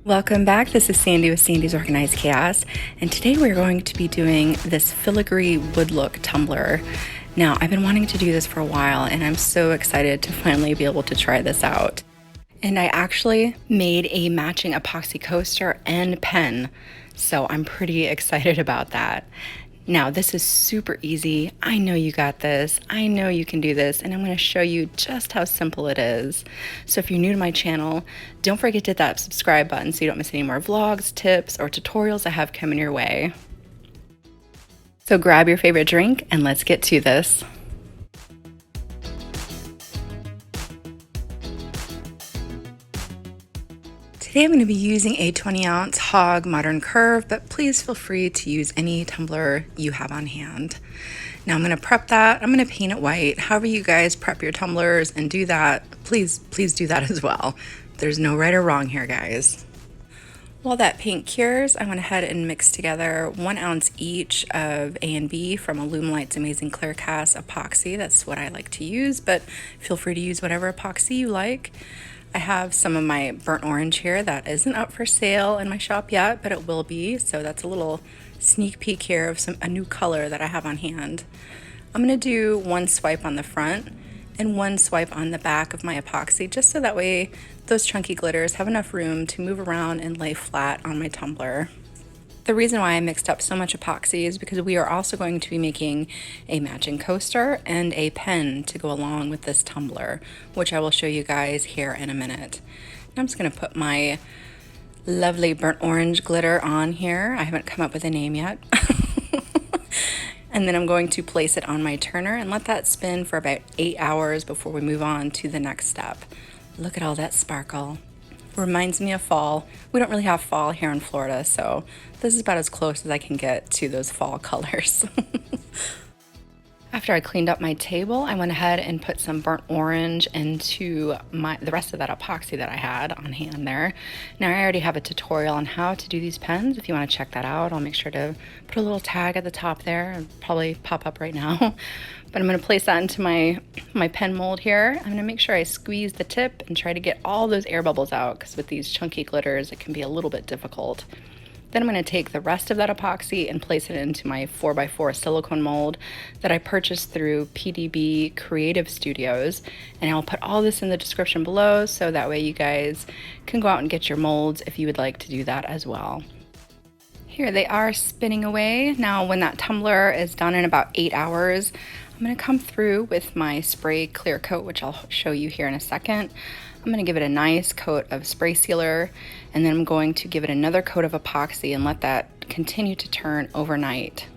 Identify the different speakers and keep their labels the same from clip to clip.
Speaker 1: Welcome back. This is Sandy with Sandy's Organized Chaos, and today we're going to be doing this filigree wood look tumbler. Now, I've been wanting to do this for a while, and I'm so excited to finally be able to try this out. And I actually made a matching epoxy coaster and pen, so I'm pretty excited about that. Now, this is super easy. I know you got this. I know you can do this, and I'm going to show you just how simple it is. So if you're new to my channel, don't forget to hit that subscribe button so you don't miss any more vlogs, tips, or tutorials I have coming your way. So grab your favorite drink and let's get to this. Today I'm going to be using a 20-ounce Hog Modern Curve, but please feel free to use any tumbler you have on hand. Now I'm going to prep that. I'm going to paint it white. However you guys prep your tumblers and do that, please do that as well. There's no right or wrong here, guys. While that paint cures, I went ahead and mixed together 1 ounce each of A and B from Alumilite's Amazing Clear Cast Epoxy. That's what I like to use, but feel free to use whatever epoxy you like. I have some of my burnt orange here that isn't up for sale in my shop yet, but it will be. So that's a little sneak peek here of a new color that I have on hand. I'm going to do 1 swipe on the front and 1 swipe on the back of my epoxy, just so that way those chunky glitters have enough room to move around and lay flat on my tumbler. The reason why I mixed up so much epoxy is because we are also going to be making a matching coaster and a pen to go along with this tumbler, which I will show you guys here in a minute. Now I'm just going to put my lovely burnt orange glitter on here. I haven't come up with a name yet. And then I'm going to place it on my turner and let that spin for about 8 hours before we move on to the next step. Look at all that sparkle. Reminds me of fall. We don't really have fall here in Florida, so this is about as close as I can get to those fall colors. After I cleaned up my table, I went ahead and put some burnt orange into the rest of that epoxy that I had on hand there. Now I already have a tutorial on how to do these pens. If you want to check that out, I'll make sure to put a little tag at the top there. It'll probably pop up right now. But I'm going to place that into my pen mold here. I'm going to make sure I squeeze the tip and try to get all those air bubbles out, because with these chunky glitters it can be a little bit difficult. Then I'm going to take the rest of that epoxy and place it into my 4x4 silicone mold that I purchased through PDB Creative Studios. And I'll put all this in the description below, so that way you guys can go out and get your molds if you would like to do that as well. Here they are spinning away. Now when that tumbler is done in about 8 hours, I'm going to come through with my spray clear coat, which I'll show you here in a second. I'm going to give it a nice coat of spray sealer, and then I'm going to give it another coat of epoxy and let that continue to turn overnight.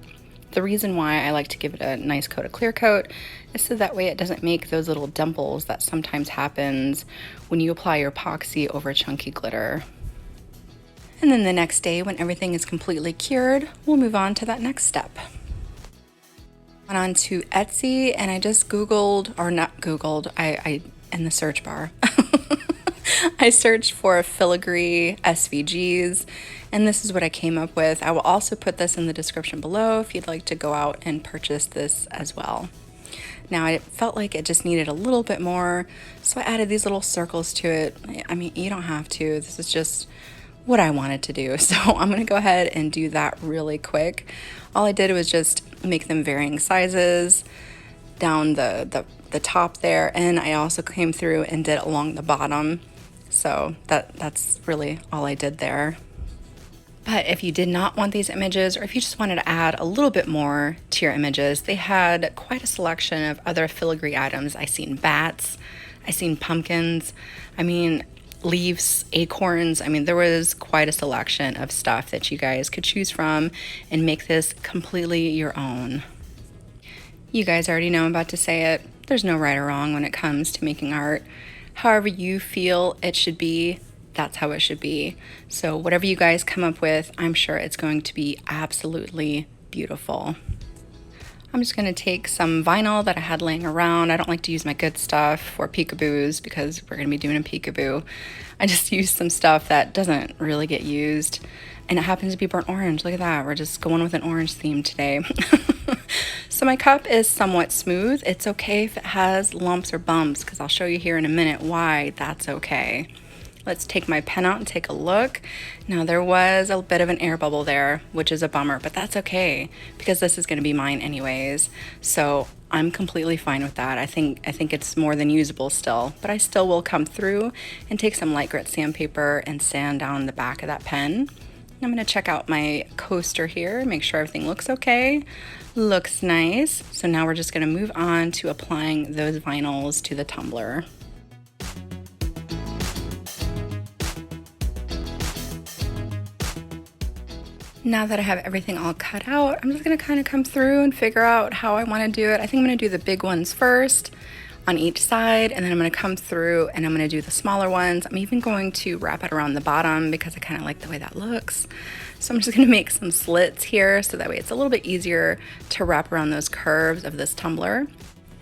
Speaker 1: The reason why I like to give it a nice coat of clear coat is so that way it doesn't make those little dimples that sometimes happens when you apply your epoxy over chunky glitter. And then the next day, when everything is completely cured, we'll move on to that next step. Went on to Etsy and I just Googled, or not Googled, I in the search bar. I searched for filigree SVGs, and this is what I came up with. I will also put this in the description below if you'd like to go out and purchase this as well. Now I felt like it just needed a little bit more, so I added these little circles to it. I mean, you don't have to. This is just what I wanted to do. So I'm going to go ahead and do that really quick. All I did was just make them varying sizes down the top there, and I also came through and did along the bottom. So that's really all I did there. But if you did not want these images, or if you just wanted to add a little bit more to your images, they had quite a selection of other filigree items. I seen bats, I seen pumpkins, I mean leaves, acorns. I mean, there was quite a selection of stuff that you guys could choose from and make this completely your own. You guys already know I'm about to say it. There's no right or wrong when it comes to making art. However you feel it should be, that's how it should be. So whatever you guys come up with, I'm sure it's going to be absolutely beautiful. I'm just going to take some vinyl that I had laying around. I don't like to use my good stuff for peekaboos because we're going to be doing a peekaboo. I just used some stuff that doesn't really get used, and it happens to be burnt orange. Look at that. We're just going with an orange theme today. So my cup is somewhat smooth. It's okay if it has lumps or bumps, because I'll show you here in a minute why that's okay. Let's take my pen out and take a look. Now there was a bit of an air bubble there, which is a bummer, but that's okay because this is going to be mine anyways. So I'm completely fine with that. I think it's more than usable still, but I still will come through and take some light grit sandpaper and sand down the back of that pen. I'm going to check out my coaster here, make sure everything looks okay. Looks nice. So now we're just going to move on to applying those vinyls to the tumbler. Now that I have everything all cut out, I'm just going to kind of come through and figure out how I want to do it. I think I'm going to do the big ones first on each side, and then I'm going to come through and I'm going to do the smaller ones. I'm even going to wrap it around the bottom because I kind of like the way that looks. So I'm just going to make some slits here so that way it's a little bit easier to wrap around those curves of this tumbler.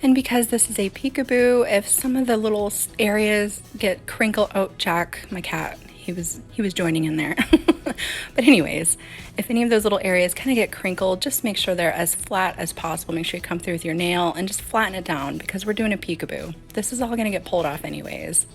Speaker 1: And because this is a peekaboo, if some of the little areas get crinkled, oh, Jack, my cat, he was joining in there. But anyways, if any of those little areas kind of get crinkled, just make sure they're as flat as possible. Make sure you come through with your nail and just flatten it down because we're doing a peekaboo. This is all going to get pulled off anyways.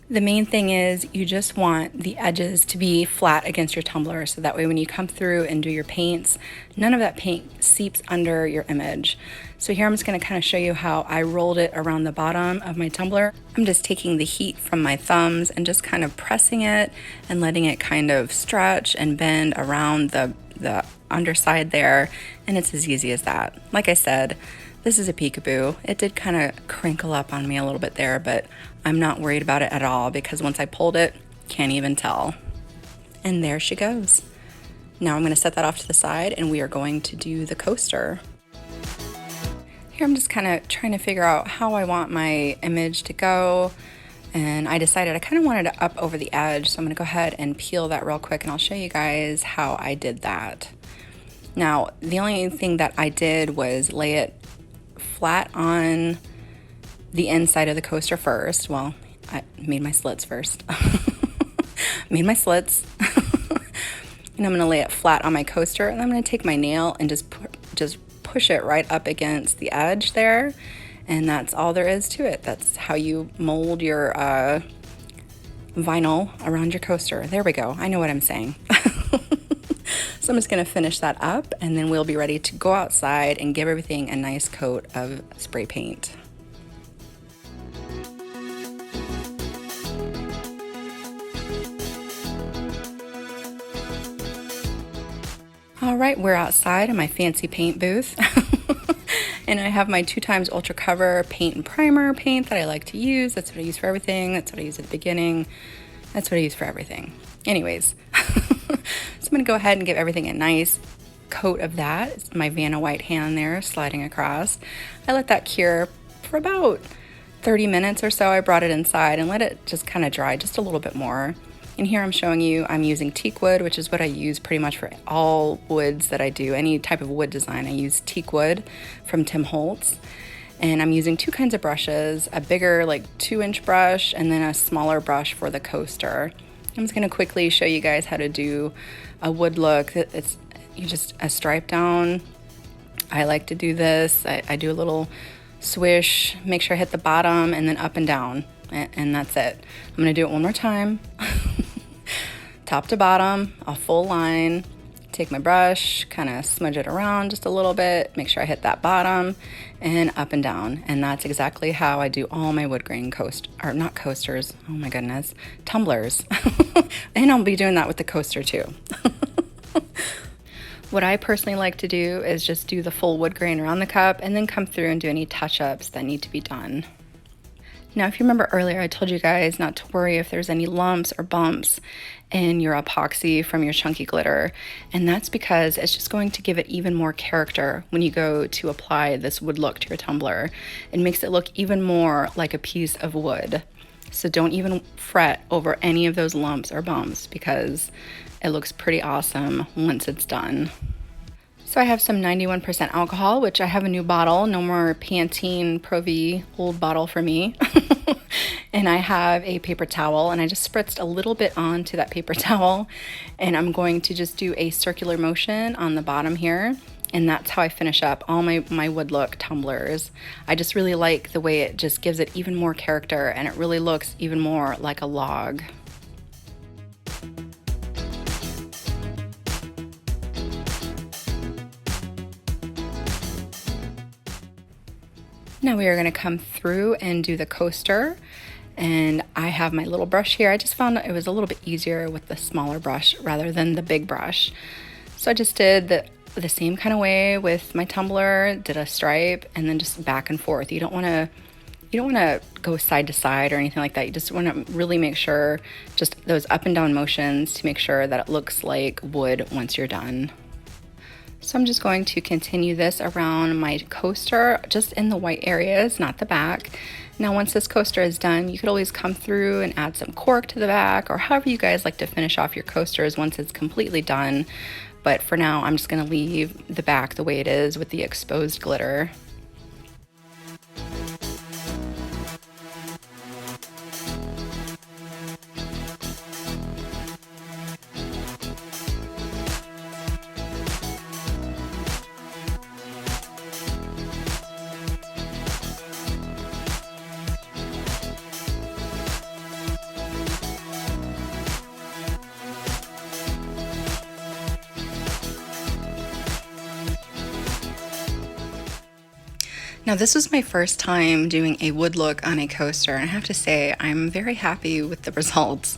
Speaker 1: The main thing is you just want the edges to be flat against your tumbler so that way when you come through and do your paints, none of that paint seeps under your image. So here I'm just going to kind of show you how I rolled it around the bottom of my tumbler. I'm just taking the heat from my thumbs and just kind of pressing it and letting it kind of stretch and bend around the underside there, and it's as easy as that. Like I said, this is a peekaboo. It did kind of crinkle up on me a little bit there, but I'm not worried about it at all because once I pulled it, can't even tell. And there she goes. Now I'm going to set that off to the side and we are going to do the coaster. Here I'm just kind of trying to figure out how I want my image to go, and I decided I kind of wanted it up over the edge, so I'm going to go ahead and peel that real quick and I'll show you guys how I did that. Now the only thing that I did was lay it flat on the inside of the coaster first. Well, I made my slits first. Made my slits. And I'm going to lay it flat on my coaster, and I'm going to take my nail and just push it right up against the edge there, and that's all there is to it. That's how you mold your vinyl around your coaster. There we go. I know what I'm saying. So I'm just going to finish that up, and then we'll be ready to go outside and give everything a nice coat of spray paint. All right, we're outside in my fancy paint booth. And I have my 2x Ultra Cover paint and primer paint that I like to use. That's what I use for everything. That's what I use at the beginning. That's what I use for everything. Anyways, so I'm going to go ahead and give everything a nice coat of that. It's my Vanna White hand there sliding across. I let that cure for about 30 minutes or so. I brought it inside and let it just kind of dry just a little bit more. And here I'm showing you I'm using teak wood, which is what I use pretty much for all woods that I do. Any type of wood design, I use teak wood from Tim Holtz. And I'm using two kinds of brushes, a bigger like 2-inch brush and then a smaller brush for the coaster. I'm just going to quickly show you guys how to do a wood look. It's you just a stripe down. I like to do this. I do a little swish, make sure I hit the bottom and then up and down. And that's it. I'm going to do it one more time. Top to bottom, a full line. Take my brush, kind of smudge it around just a little bit, make sure I hit that bottom, and up and down. And that's exactly how I do all my wood grain not coasters, oh my goodness, tumblers. And I'll be doing that with the coaster too. What I personally like to do is just do the full wood grain around the cup and then come through and do any touch-ups that need to be done. Now, if you remember earlier, I told you guys not to worry if there's any lumps or bumps in your epoxy from your chunky glitter. And that's because it's just going to give it even more character when you go to apply this wood look to your tumbler. It makes it look even more like a piece of wood. So don't even fret over any of those lumps or bumps because it looks pretty awesome once it's done. So I have some 91% alcohol, which I have a new bottle, no more Pantene Pro V, old bottle for me. And I have a paper towel, and I just spritzed a little bit onto that paper towel, and I'm going to just do a circular motion on the bottom here And that's how I finish up all my wood look tumblers. I just really like the way it just gives it even more character, and it really looks even more like a log. Now we are going to come through and do the coaster. And I have my little brush here. I just found it was a little bit easier with the smaller brush rather than the big brush. So I just did the same kind of way with my tumbler, did a stripe, and then just back and forth. You don't want to go side to side or anything like that. You just want to really make sure just those up and down motions to make sure that it looks like wood once you're done. So I'm just going to continue this around my coaster, just in the white areas, not the back. Now once this coaster is done, you could always come through and add some cork to the back, or however you guys like to finish off your coasters once it's completely done. But for now, I'm just going to leave the back the way it is with the exposed glitter. Now this was my first time doing a wood look on a coaster, and I have to say I'm very happy with the results.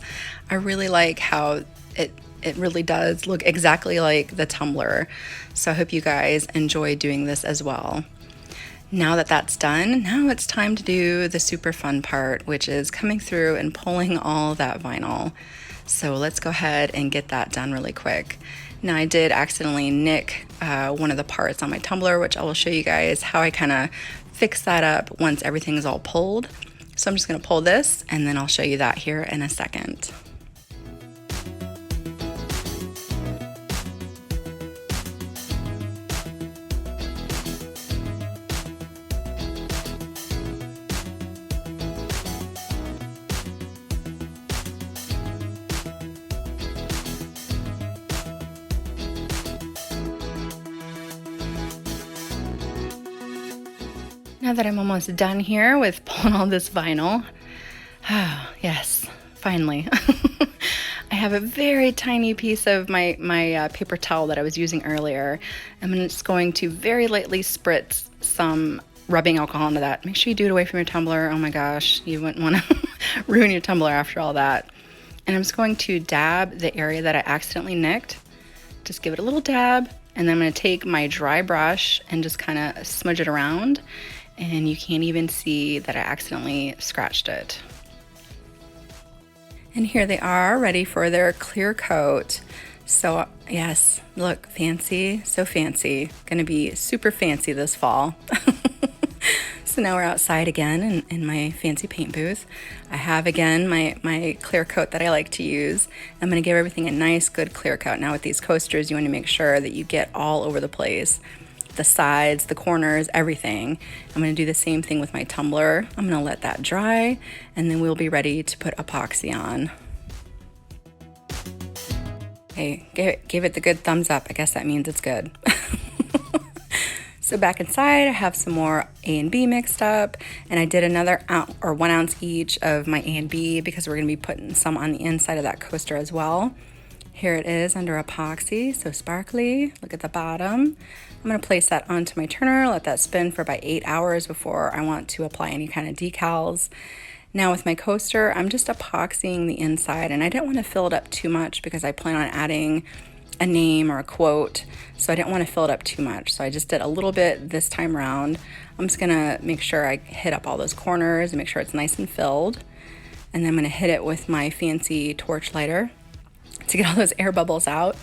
Speaker 1: I really like how it really does look exactly like the tumbler. So I hope you guys enjoy doing this as well. Now that that's done, now it's time to do the super fun part, which is coming through and pulling all that vinyl. So let's go ahead and get that done really quick. Now I did accidentally nick one of the parts on my tumbler, which I will show you guys how I kind of fix that up once everything is all pulled. So I'm just going to pull this and then I'll show you that here in a second. Now that I'm almost done here with pulling all this vinyl, yes, finally. I have a very tiny piece of my paper towel that I was using earlier. I'm just going to very lightly spritz some rubbing alcohol into that. Make sure you do it away from your tumbler. Oh my gosh, you wouldn't want to ruin your tumbler after all that. And I'm just going to dab the area that I accidentally nicked. Just give it a little dab, and then I'm going to take my dry brush and just kind of smudge it around. And you can't even see that I accidentally scratched it. And here they are, ready for their clear coat. So yes, look, fancy, so fancy. Gonna be super fancy this fall. So now we're outside again in my fancy paint booth. I have again my clear coat that I like to use. I'm gonna give everything a nice good clear coat. Now with these coasters, you wanna make sure that you get all over the place. The sides, the corners, everything. I'm going to do the same thing with my tumbler. I'm going to let that dry, and then we'll be ready to put epoxy on. Okay, give it the good thumbs up. I guess that means it's good. So back inside, I have some more A and B mixed up, and I did another 1 ounce each of my A and B because we're going to be putting some on the inside of that coaster as well. Here it is under epoxy, so sparkly. Look at the bottom. I'm going to place that onto my turner, let that spin for about 8 hours before I want to apply any kind of decals. Now with my coaster, I'm just epoxying the inside, and I didn't want to fill it up too much because I plan on adding a name or a quote, so I didn't want to fill it up too much. So I just did a little bit this time around. I'm just going to make sure I hit up all those corners and make sure it's nice and filled. And then I'm going to hit it with my fancy torch lighter to get all those air bubbles out.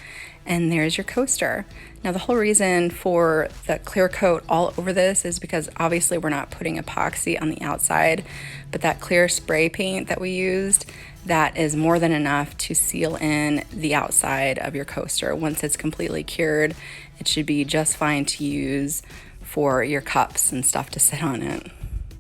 Speaker 1: And there's your coaster. Now the whole reason for the clear coat all over this is because obviously we're not putting epoxy on the outside, but that clear spray paint that we used, that is more than enough to seal in the outside of your coaster. Once it's completely cured, it should be just fine to use for your cups and stuff to sit on it.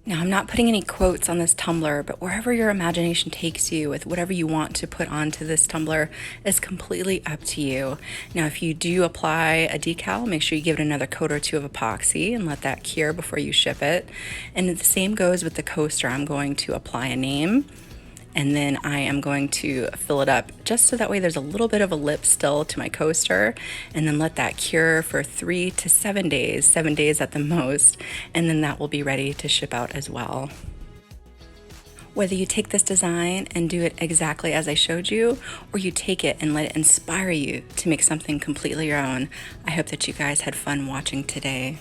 Speaker 1: Now, I'm not putting any quotes on this tumbler, but wherever your imagination takes you with whatever you want to put onto this tumbler is completely up to you. Now, if you do apply a decal, make sure you give it another coat or two of epoxy and let that cure before you ship it. And the same goes with the coaster. I'm going to apply a name, and then I am going to fill it up just so that way there's a little bit of a lip still to my coaster, and then let that cure for 3 to 7 days, 7 days at the most, and then that will be ready to ship out as well. Whether you take this design and do it exactly as I showed you, or you take it and let it inspire you to make something completely your own, I hope that you guys had fun watching today.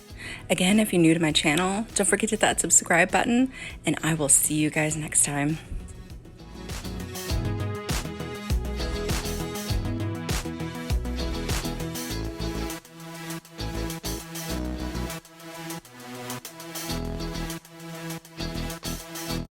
Speaker 1: Again, if you're new to my channel, don't forget to hit that subscribe button, and I will see you guys next time.